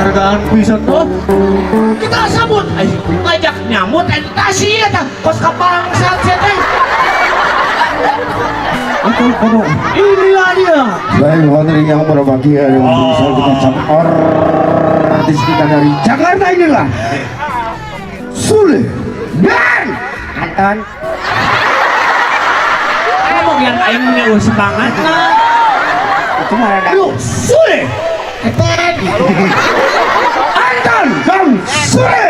penghargaan bisa tuh. Kita sambut, ngajak nyambut edukasi ya tak kos kapal saat teh. Inilah dia. Baik, hadirin yang berbahagia yang bisa kita campur artis kita dari Jakarta inilah Sule dan Anton. Kamu yang aingnya semangat nah. itu mana ada Yuk, Sule. Anton dan Sule.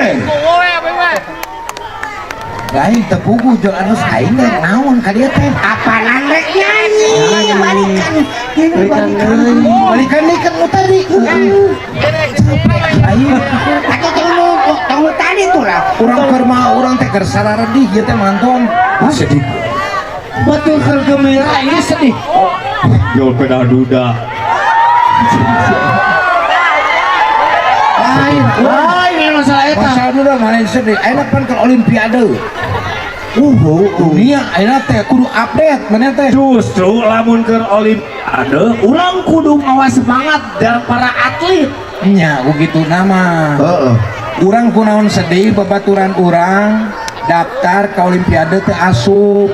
Lain tepugu jual anu aing teh naon ka dieu teh? Apaan rek nyanyi? Balikan deui kan nu tadi. Aing Aku tunggu tadi tuh lah. urang keur mah urang teh keur sararedih ieu teh manton. Sedih. Betul keur gembira ini sedih. Jol peda duda. Lain masalah eta. Masalah udah mana sedih. Ayeuna pan ke olimpiade. Dunia ayeuna teh kudu update mana teh. Justru lamun ke olimpiade, urang kudu mawa semangat dari para atlet. Nya begitu nama. Urang kunaon sedih babaturan urang daftar ke olimpiade teh asup.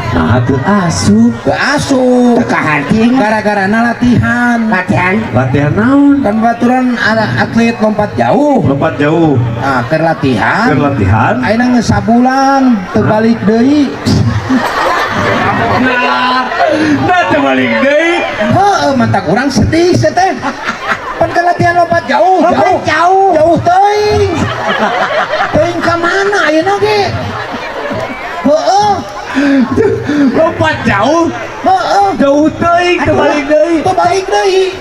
Nah, teu asup. Teu asup. Kahanting Gara-gara latihan. Latihan naon? Kan baturan ada atlet lompat jauh. Lompat jauh. Nah, keur latihan. Keur latihan. Ayeuna geus sabulan teu balik deui. Nah, terbalik deui. Heeh, mata urang sedih teh. Pan keur latihan lompat jauh, jauh teuing. Teuing ka mana ayeuna ge? Heeh. Lompat jauh. Heeh. Jauh teuing terbalik deui. Teu balik deui.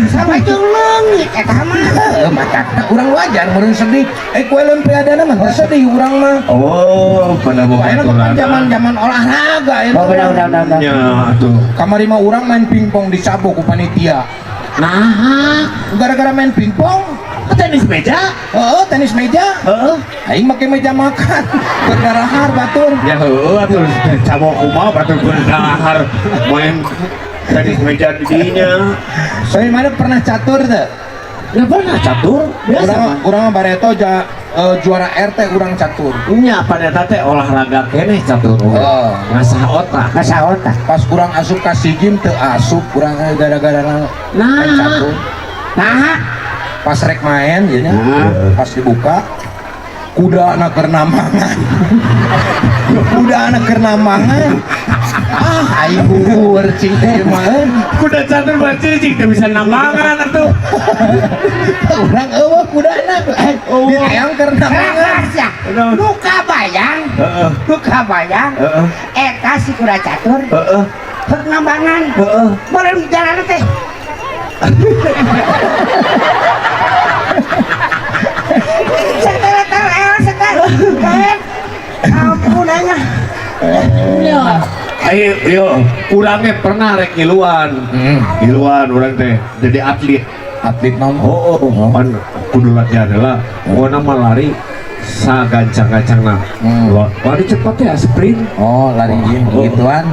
sampai jeung leungit eta mah. Heeh, matana urang wajar meureun sedih. Ku olimpiadana mah teu sedih urang mah. Oh, pada Ayeuna kan zaman-zaman olahraga ya. Oh benar. Ya, tuh. Kamari mah urang main pingpong dicabok ku panitia. Nah, Gara-gara main pingpong, tenis meja. tenis meja. Aing make meja makan. Berdarahar batur. Ya heueuh atuh cabok kumaha batur berdahar main tenis meja di dinya. Saya mana pernah catur teh? Ya pernah catur biasa. Urang bareto juara RT urang catur. Nya pada teh olahraga keneh catur. Ngasah otak. Pas urang asup ka SEA Games teu asup urang gara-gara main catur. Nah, Pas rek main ya nya. Pas dibuka kuda anak keur namangan. Kuda anak keur namangan. Aing gugur cing teh mah. Kuda catur berarti cing teu bisa nambangan atuh. Urang eueuh kudana. Diteang keur namangan. ya. Luka bayang. Luka bayang. Eta si kuda catur. Keur ngambangan. Boleh jalan teh. Setel. Ampun aja. Ayo, urangnya pernah rek ngiluan. Ngiluan urang teh jadi atlet. Atlet naon? Kan kudu latihan adalah gua nama lari sagancang-gancangna. Lari cepat ya sprint. Oh, lari gituan.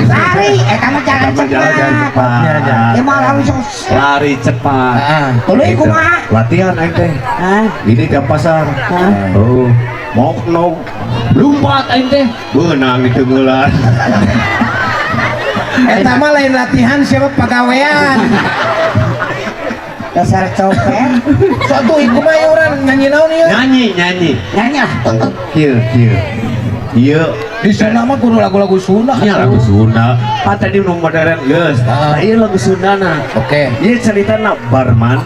Lari, kamu jalan cepat. Ya mau langsung. Lari cepat. Tuluy kumaha? Latihan aing teh. Ini tiap pasar. Mau lompat aing teh. Beunang di tengeulan. Eta mah lain latihan siapa pagawean. Dasar copet. Suatu iku mah urang nyanyi naon ieu? Nyanyi. Nyanyi. Kieu. Ieu Di sana mah kudu lagu-lagu Sunda. nya lagu Sunda. Tadi nu modern geus. Ieu lagu Sundana. Oke. Ieu caritana Barman.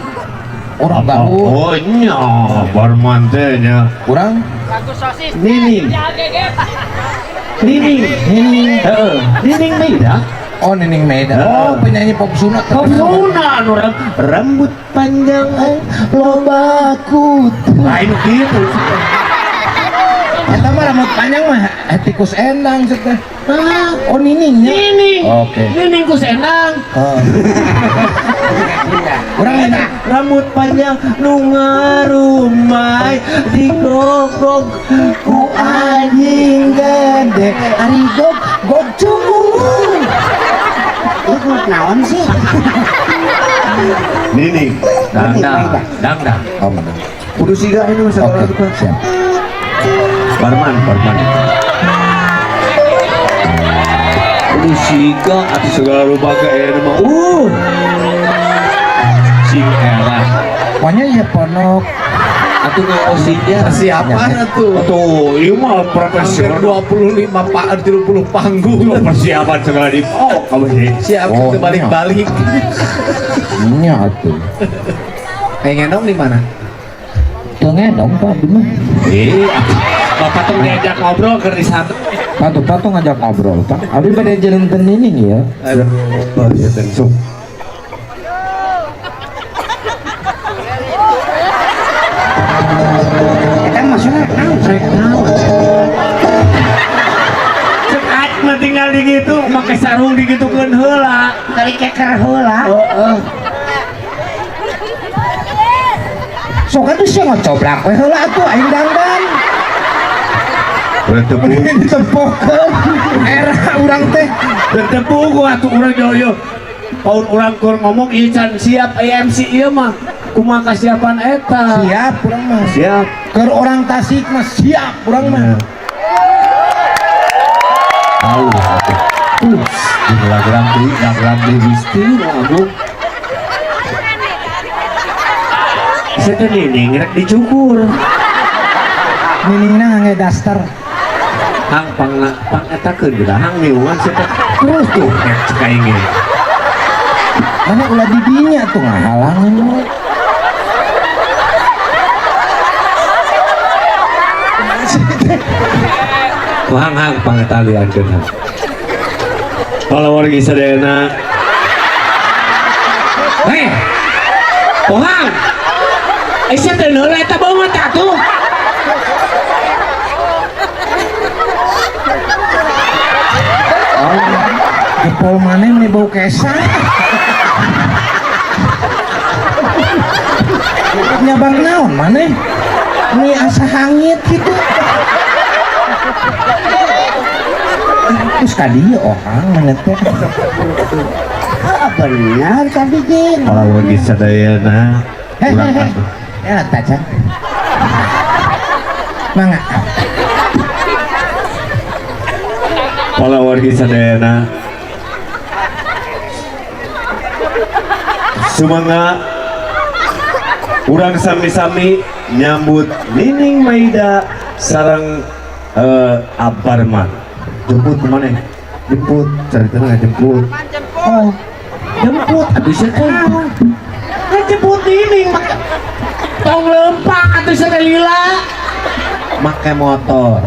Urang gaul. Oh nya Barman teh nya. Urang Nining. Heeh. Nining Meida. oh Nining Meida. Oh, penyanyi pop Sunda. Sunda orang rambut panjang loba kutu. Lain gitu. Eta mah rambut panjang mah tikus endang cenah. Oh Niningnya. Nining. Oke. Nining ku senang. Urang enak. Rambut panjang nu ngarumai digogog Ku anjing gede ari gog cungung. Itu naon sih? Nining. Dang. Oh, bener. Kudu siga ini masa Oke, siap. Barman. Kudu siga atuh segala rupa ke mah. Sing era. Pokoknya ya ponok. Atuh ngosingnya Persiapan atuh. Tuh, ieu mah Hampir profesional. 25 30 panggung. Persiapan segala di kamu sih. Siap Oh, kita balik-balik. Nya atuh. Pengen dong di mana? Teu ngedong Pak di mah. Bapak tuh diajak ngobrol ke di sana. Patu ngajak ngobrol Pak. Abi pada jalan ini ya. Aduh. Oh, iya tentu. Kita maksudnya naon? Cekat mah tinggal di gitu, make sarung di gitu keun heula. Kali keker heula. Sok atuh sih ngocoblak we heula atuh aing dandan. Bertemu, Ditepokkeun. Era urang teh. bertemu gua tuh urang joyo. Paun urang kur ngomong ieu can siap MC ieu mah. Kumaha kasiapan eta? Siap urang mah. Siap. Keur orang Tasik mah siap urang mah. Tahu. Lag-lag di Gusti Agung. Saya nining rek dicukur. Niningna ngangge daster. Hang pang eta keun geus hang niungan saya terus tuh cek aing ge. Mana ulah di dinya tuh ngahalangan mah. Hang pang eta liankeun hang. Kalau wargi sadayana. Heh. Pohang. Sia teh neula eta banget atuh. Jempol maneh meni bau kesang. Nyabang naon maneh? Ini asa hangit gitu. Terus tadi orang mana teh? Benar tadi Jin. Kalau wargi sadayana. Ulang Hehehe. atuh. Ya tacan. Mangga. Kalau wargi sadayana. Sumangga urang sami-sami nyambut Nining Maida sareng Abarman. Jemput kemana? Jemput, cari tenang jemput. Oh, jemput. Aduh saya tahu. Jemput Nining. Tong lempang atuh saya lila. Make motor.